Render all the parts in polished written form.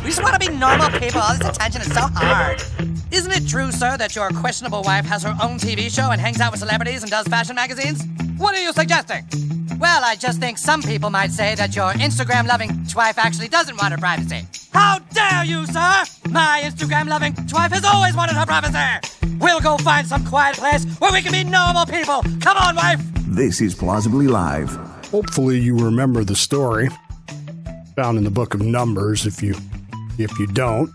We just want to be normal people. All this attention is so hard. Isn't it true, sir, that your questionable wife has her own TV show and hangs out with celebrities and does fashion magazines? What are you suggesting? Well, I just think some people might say that your Instagram-loving wife actually doesn't want her privacy. How dare you, sir? My Instagram-loving wife has always wanted her privacy. We'll go find some quiet place where we can be normal people. Come on, wife. This is Plausibly Live. Hopefully you remember the story found in the book of Numbers. If you don't,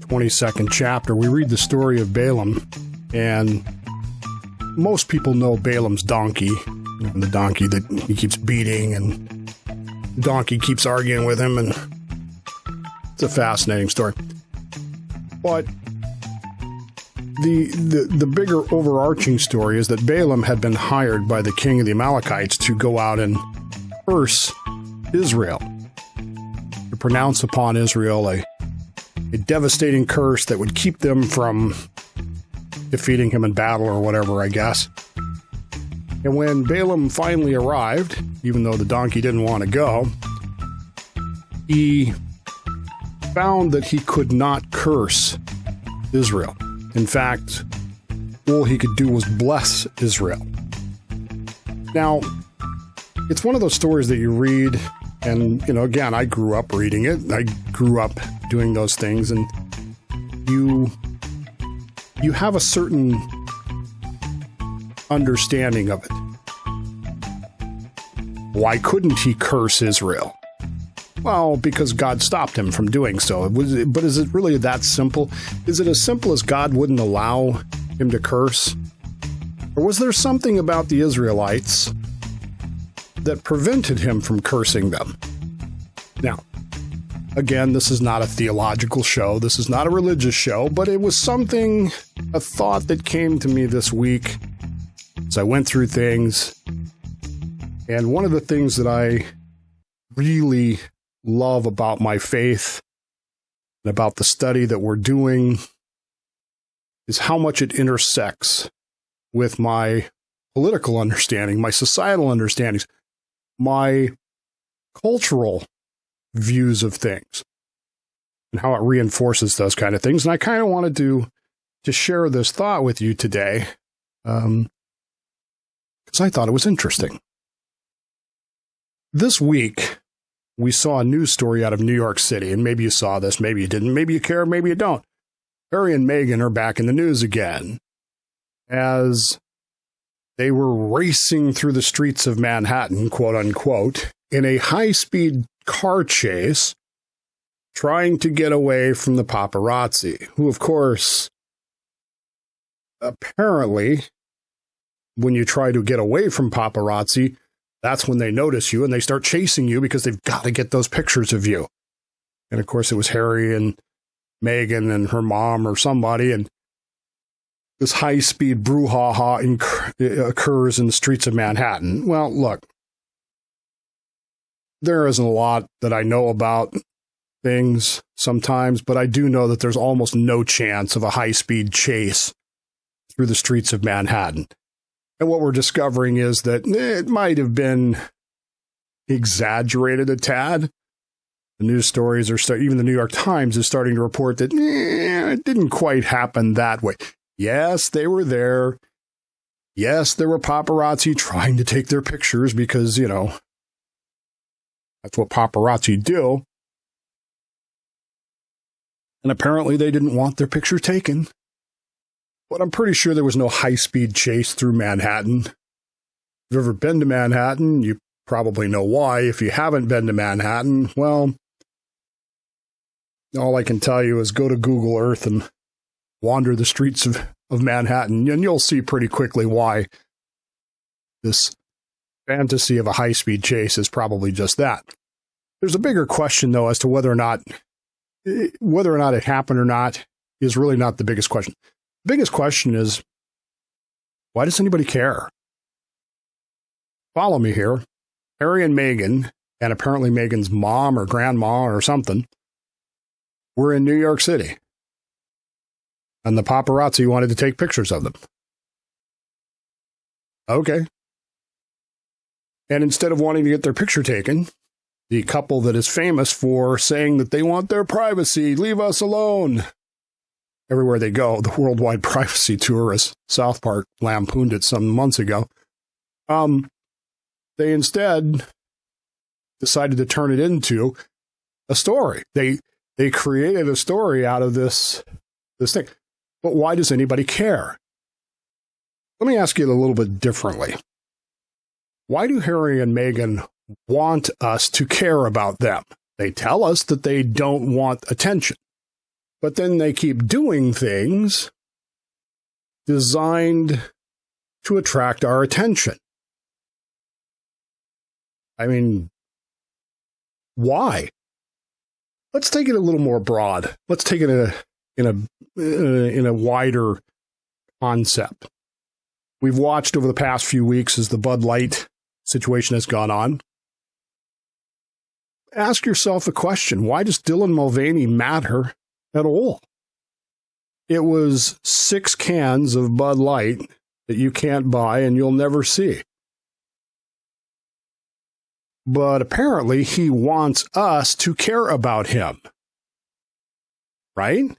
22nd chapter, we read the story of Balaam, and most people know Balaam's donkey, the donkey that he keeps beating, and the donkey keeps arguing with him, and it's a fascinating story. But the bigger overarching story is that Balaam had been hired by the king of the Amalekites to go out and curse Israel, to pronounce upon Israel a devastating curse that would keep them from defeating him in battle or whatever, I guess. And when Balaam finally arrived, even though the donkey didn't want to go, he found that he could not curse Israel. In fact, all he could do was bless Israel. Now, it's one of those stories that you read, and, again, I grew up reading it. I grew up doing those things, and you have a certain understanding of it. Why couldn't he curse Israel? Well, because God stopped him from doing so. But is it really that simple? Is it as simple as God wouldn't allow him to curse? Or was there something about the Israelites that prevented him from cursing them? Now, again, this is not a theological show. This is not a religious show, but it was something, a thought that came to me this week as I went through things. And one of the things that I really love about my faith and about the study that we're doing is how much it intersects with my political understanding, my societal understandings, my cultural views of things, and how it reinforces those kind of things. And I kind of wanted to share this thought with you today because I thought it was interesting. This week, we saw a news story out of New York City, and maybe you saw this, maybe you didn't, maybe you care, maybe you don't. Harry and Meghan are back in the news again as they were racing through the streets of Manhattan, quote unquote, in a high-speed car chase, trying to get away from the paparazzi, who, of course, apparently, when you try to get away from paparazzi, that's when they notice you and they start chasing you because they've got to get those pictures of you. And of course, it was Harry and Meghan and her mom or somebody, and this high-speed brouhaha occurs in the streets of Manhattan. Well, look, there isn't a lot that I know about things sometimes, but I do know that there's almost no chance of a high-speed chase through the streets of Manhattan. And what we're discovering is that it might have been exaggerated a tad. The news stories are even the New York Times is starting to report that it didn't quite happen that way. Yes, they were there. Yes, there were paparazzi trying to take their pictures because, that's what paparazzi do. And apparently they didn't want their picture taken. But I'm pretty sure there was no high-speed chase through Manhattan. If you've ever been to Manhattan, you probably know why. If you haven't been to Manhattan, well, all I can tell you is go to Google Earth and wander the streets of Manhattan, and you'll see pretty quickly why this fantasy of a high-speed chase is probably just that. There's a bigger question, though, as to whether or not it happened or not is really not the biggest question. The biggest question is, why does anybody care? Follow me here. Harry and Meghan, and apparently Meghan's mom or grandma or something, were in New York City. And the paparazzi wanted to take pictures of them. Okay. And instead of wanting to get their picture taken, the couple that is famous for saying that they want their privacy, leave us alone. Everywhere they go, the Worldwide Privacy Tour, as South Park lampooned it some months ago, they instead decided to turn it into a story. They created a story out of this thing. But why does anybody care? Let me ask you a little bit differently. Why do Harry and Meghan want us to care about them? They tell us that they don't want attention, but then they keep doing things designed to attract our attention. I mean, why? Let's take it a little more broad. Let's take it in a wider concept. We've watched over the past few weeks as the Bud Light situation has gone on. Ask yourself the question, why does Dylan Mulvaney matter at all? It was 6 cans of Bud Light that you can't buy and you'll never see. But apparently he wants us to care about him. Right? I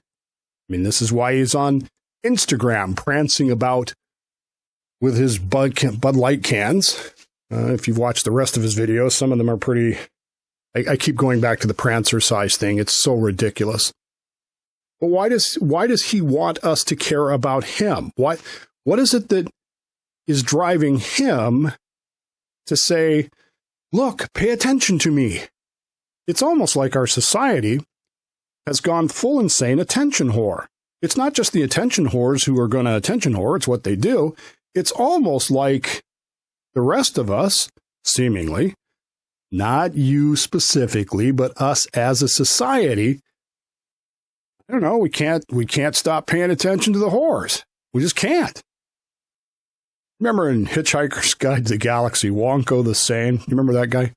mean, this is why he's on Instagram prancing about with his Bud Light cans. If you've watched the rest of his videos, some of them are pretty... I keep going back to the prancer size thing. It's so ridiculous. But why does he want us to care about him? What is it that is driving him to say, look, pay attention to me? It's almost like our society has gone full insane attention whore. It's not just the attention whores who are going to attention whore. It's what they do. It's almost like the rest of us, seemingly, not you specifically, but us as a society, I don't know, we can't stop paying attention to the whores. We just can't. Remember in Hitchhiker's Guide to the Galaxy, Wonko the Sane? You remember that guy?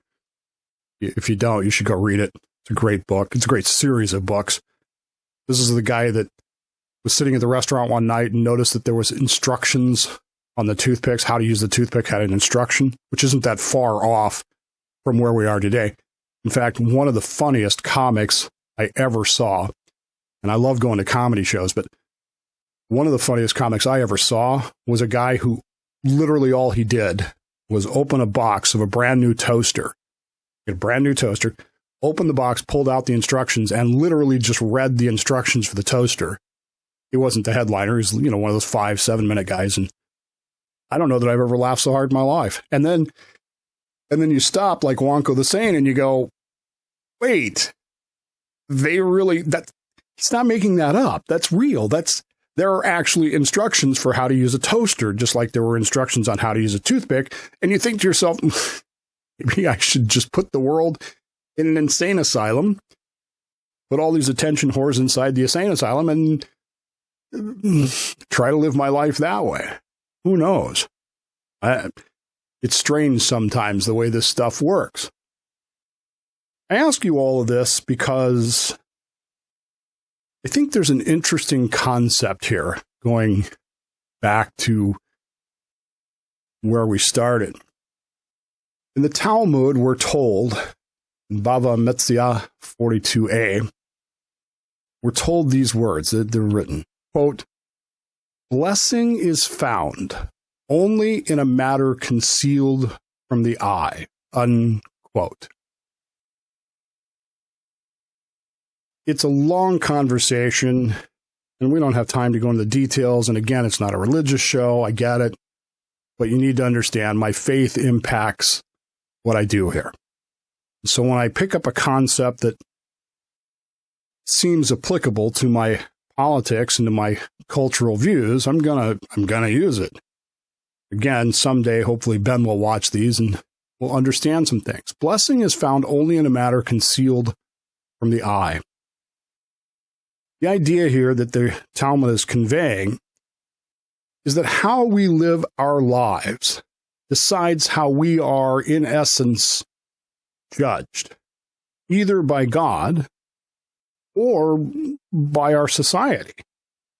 If you don't, you should go read it. It's a great book. It's a great series of books. This is the guy that was sitting at the restaurant one night and noticed that there was instructions on the toothpicks. How to use the toothpick had an instruction, which isn't that far off from where we are today. In fact, one of the funniest comics I ever saw, and I love going to comedy shows, but one of the funniest comics I ever saw was a guy who literally all he did was open a box of a brand new toaster. Get a brand new toaster, opened the box, pulled out the instructions, and literally just read the instructions for the toaster. He wasn't the headliner. He's, one of those 5-7 minute guys. And I don't know that I've ever laughed so hard in my life. And then you stop like Wonko the Sane and you go, wait, he's not making that up. That's real. There are actually instructions for how to use a toaster, just like there were instructions on how to use a toothpick. And you think to yourself, maybe I should just put the world in an insane asylum, put all these attention whores inside the insane asylum and try to live my life that way. Who knows? It's strange sometimes the way this stuff works. I ask you all of this because I think there's an interesting concept here going back to where we started. In the Talmud, we're told, in Bava Metzia 42a, we're told these words, they're written, quote, blessing is found only in a matter concealed from the eye, unquote. It's a long conversation, and we don't have time to go into the details. And again, it's not a religious show. I get it. But you need to understand my faith impacts what I do here. So when I pick up a concept that seems applicable to my politics and to my cultural views, I'm gonna use it. Again, someday, hopefully Ben will watch these and will understand some things. Blessing is found only in a matter concealed from the eye. The idea here that the Talmud is conveying is that how we live our lives decides how we are, in essence, judged, either by God or by our society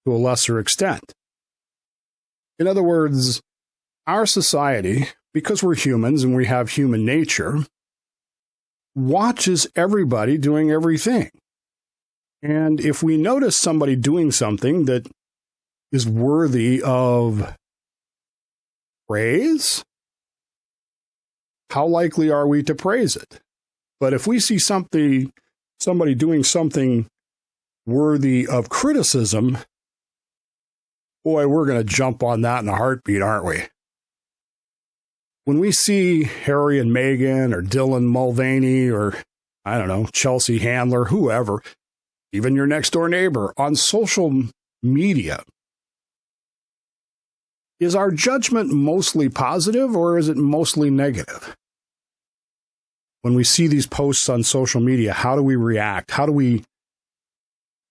to a lesser extent. In other words, our society, because we're humans and we have human nature, watches everybody doing everything. And if we notice somebody doing something that is worthy of praise, how likely are we to praise it? But if we see somebody doing something worthy of criticism, boy, we're going to jump on that in a heartbeat, aren't we? When we see Harry and Meghan or Dylan Mulvaney or, I don't know, Chelsea Handler, whoever, even your next door neighbor on social media, is our judgment mostly positive or is it mostly negative? When we see these posts on social media, how do we react? How do we,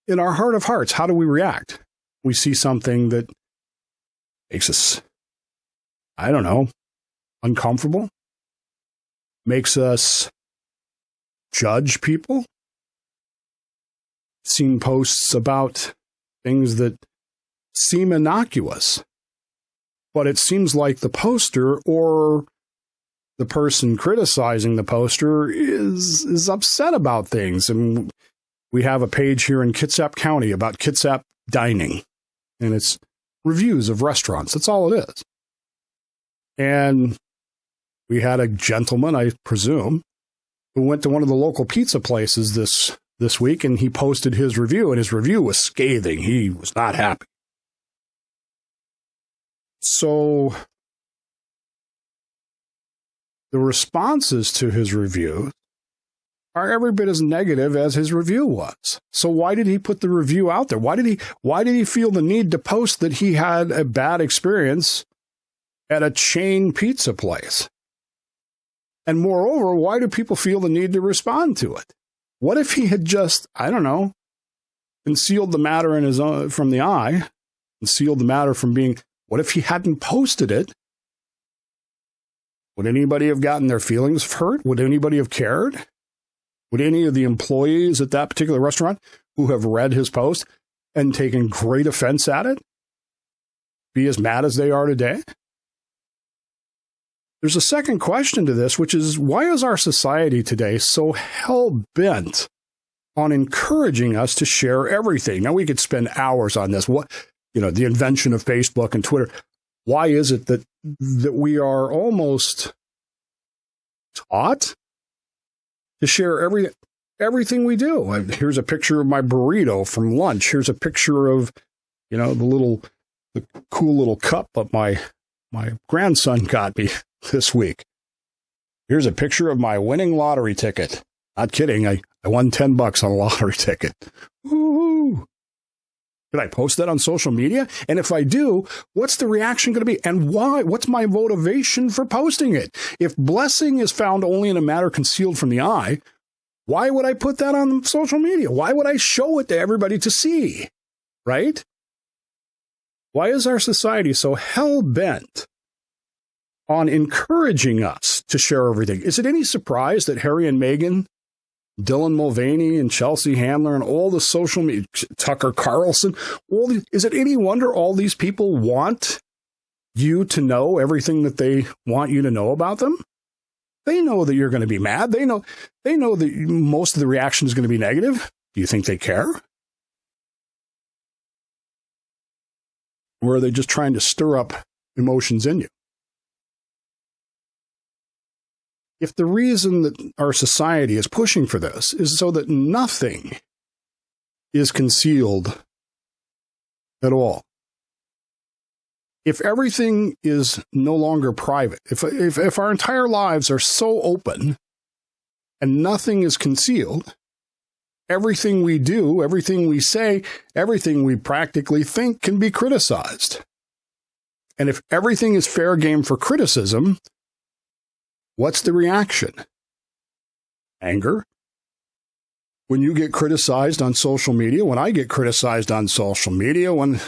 in our heart of hearts, how do we react? We see something that makes us, I don't know, uncomfortable, makes us judge people. Seen posts about things that seem innocuous, but it seems like the poster or the person criticizing the poster is upset about things. And we have a page here in Kitsap County about Kitsap dining, and it's reviews of restaurants. That's all it is. And we had a gentleman, I presume, who went to one of the local pizza places this week, and he posted his review, and his review was scathing. He was not happy. So the responses to his review are every bit as negative as his review was. So why did he put the review out there? Why did he feel the need to post that he had a bad experience at a chain pizza place? And moreover, why do people feel the need to respond to it? What if he had just, I don't know, concealed the matter in his own, from the eye, concealed the matter from being, what if he hadn't posted it? Would anybody have gotten their feelings hurt? Would anybody have cared? Would any of the employees at that particular restaurant who have read his post and taken great offense at it be as mad as they are today? There's a second question to this, which is, why is our society today so hell-bent on encouraging us to share everything? Now, we could spend hours on this. The invention of Facebook and Twitter. Why is it that we are almost taught to share everything we do? Here's a picture of my burrito from lunch. Here's a picture of, the cool little cup that my grandson got me this week. Here's a picture of my winning lottery ticket. Not kidding. I won $10 on a lottery ticket. Woo-hoo. Could I post that on social media? And if I do, what's the reaction going to be? And why? What's my motivation for posting it? If blessing is found only in a matter concealed from the eye, why would I put that on social media? Why would I show it to everybody to see? Right? Why is our society so hell-bent on encouraging us to share everything? Is it any surprise that Harry and Meghan, Dylan Mulvaney and Chelsea Handler and all the social media, Tucker Carlson, is it any wonder all these people want you to know everything that they want you to know about them? They know that you're going to be mad. They know that most of the reaction is going to be negative. Do you think they care? Or are they just trying to stir up emotions in you? If the reason that our society is pushing for this is so that nothing is concealed at all, if everything is no longer private, if our entire lives are so open and nothing is concealed, everything we do, everything we say, everything we practically think can be criticized. And if everything is fair game for criticism, what's the reaction? Anger? When you get criticized on social media, when I get criticized on social media, when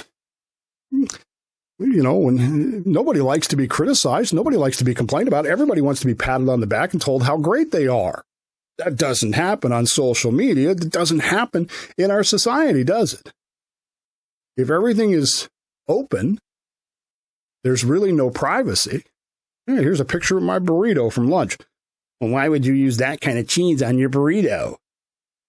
nobody likes to be criticized, nobody likes to be complained about, everybody wants to be patted on the back and told how great they are. That doesn't happen on social media. That doesn't happen in our society, does it? If everything is open, there's really no privacy. Here's a picture of my burrito from lunch. Well, why would you use that kind of cheese on your burrito?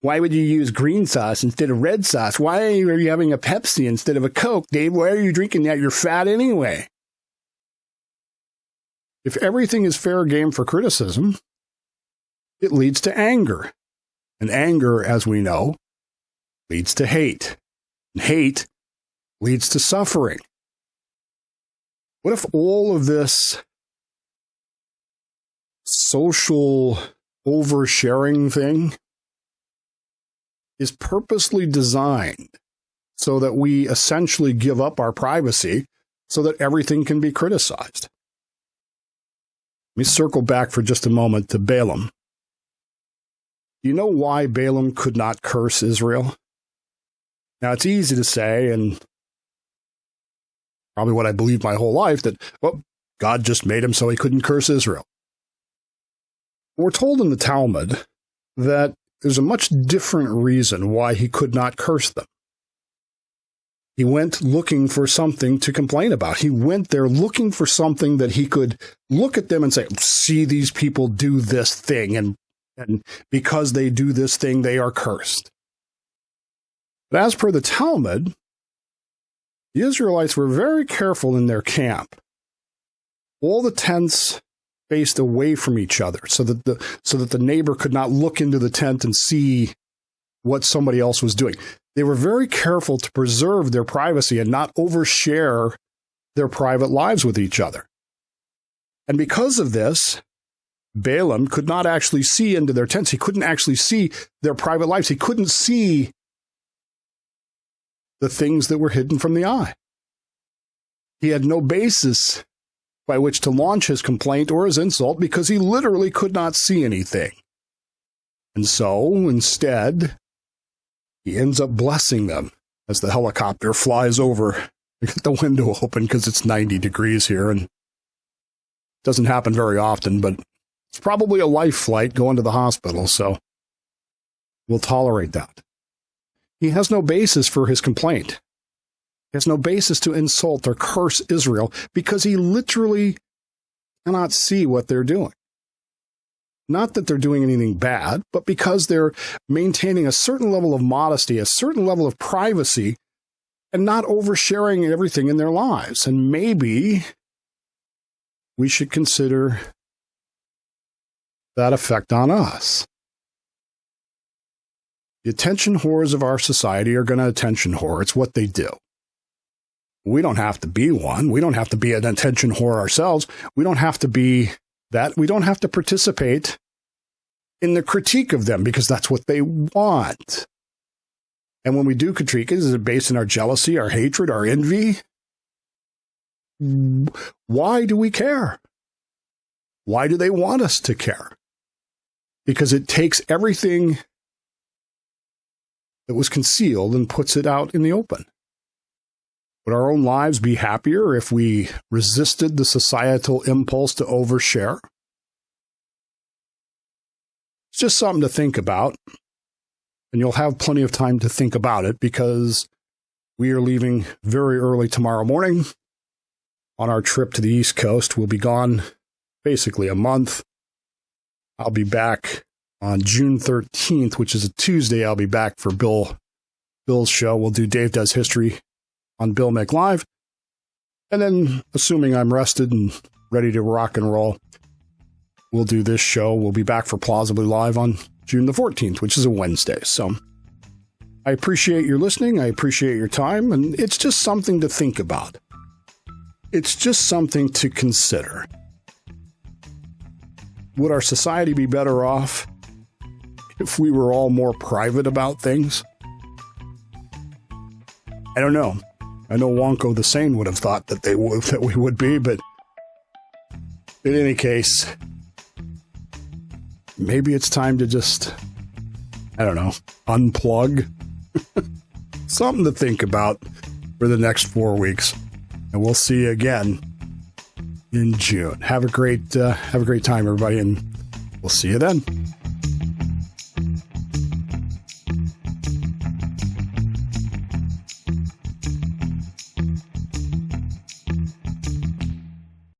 Why would you use green sauce instead of red sauce? Why are you having a Pepsi instead of a Coke, Dave? Why are you drinking that? You're fat anyway. If everything is fair game for criticism, it leads to anger. And anger, as we know, leads to hate. And hate leads to suffering. What if all of this social oversharing thing is purposely designed so that we essentially give up our privacy so that everything can be criticized? Let me circle back for just a moment to Balaam. Do you know why Balaam could not curse Israel? Now, it's easy to say, and probably what I believed my whole life, that, well, God just made him so he couldn't curse Israel. We're told in the Talmud that there's a much different reason why he could not curse them. He went looking for something to complain about. He went there looking for something that he could look at them and say, see, these people do this thing, and because they do this thing, they are cursed. But as per the Talmud, the Israelites were very careful in their camp. All the tents faced away from each other so that the neighbor could not look into the tent and see what somebody else was doing. They were very careful to preserve their privacy and not overshare their private lives with each other. And because of this, Balaam could not actually see into their tents. He couldn't actually see their private lives. He couldn't see the things that were hidden from the eye. He had no basis by which to launch his complaint or his insult because he literally could not see anything. And so, instead, he ends up blessing them as the helicopter flies over. I get the window open because it's 90 degrees here, and it doesn't happen very often, but it's probably a life flight going to the hospital, so we'll tolerate that. He has no basis for his complaint. He has no basis to insult or curse Israel because he literally cannot see what they're doing. Not that they're doing anything bad, but because they're maintaining a certain level of modesty, a certain level of privacy, and not oversharing everything in their lives. And maybe we should consider that effect on us. The attention whores of our society are going to attention whore. It's what they do. We don't have to be one. We don't have to be an attention whore ourselves. We don't have to be that. We don't have to participate in the critique of them because that's what they want. And when we do critique it, is it based on our jealousy, our hatred, our envy? Why do we care? Why do they want us to care? Because it takes everything that was concealed and puts it out in the open. Would our own lives be happier if we resisted the societal impulse to overshare? It's just something to think about, and you'll have plenty of time to think about it because we are leaving very early tomorrow morning on our trip to the East Coast. We'll be gone basically a month. I'll be back on June 13th, which is a Tuesday. I'll be back for Bill's show. We'll do Dave Does History on Bill Make Live. And then, assuming I'm rested and ready to rock and roll, we'll do this show. We'll be back for Plausibly Live on June the 14th, which is a Wednesday. So I appreciate your listening. I appreciate your time. And it's just something to think about. It's just something to consider. Would our society be better off if we were all more private about things? I don't know. I know Wonko the Sane would have thought that we would be, but in any case, maybe it's time to just, I don't know, unplug. Something to think about for the next 4 weeks. And we'll see you again in June. Have a great time, everybody, and we'll see you then.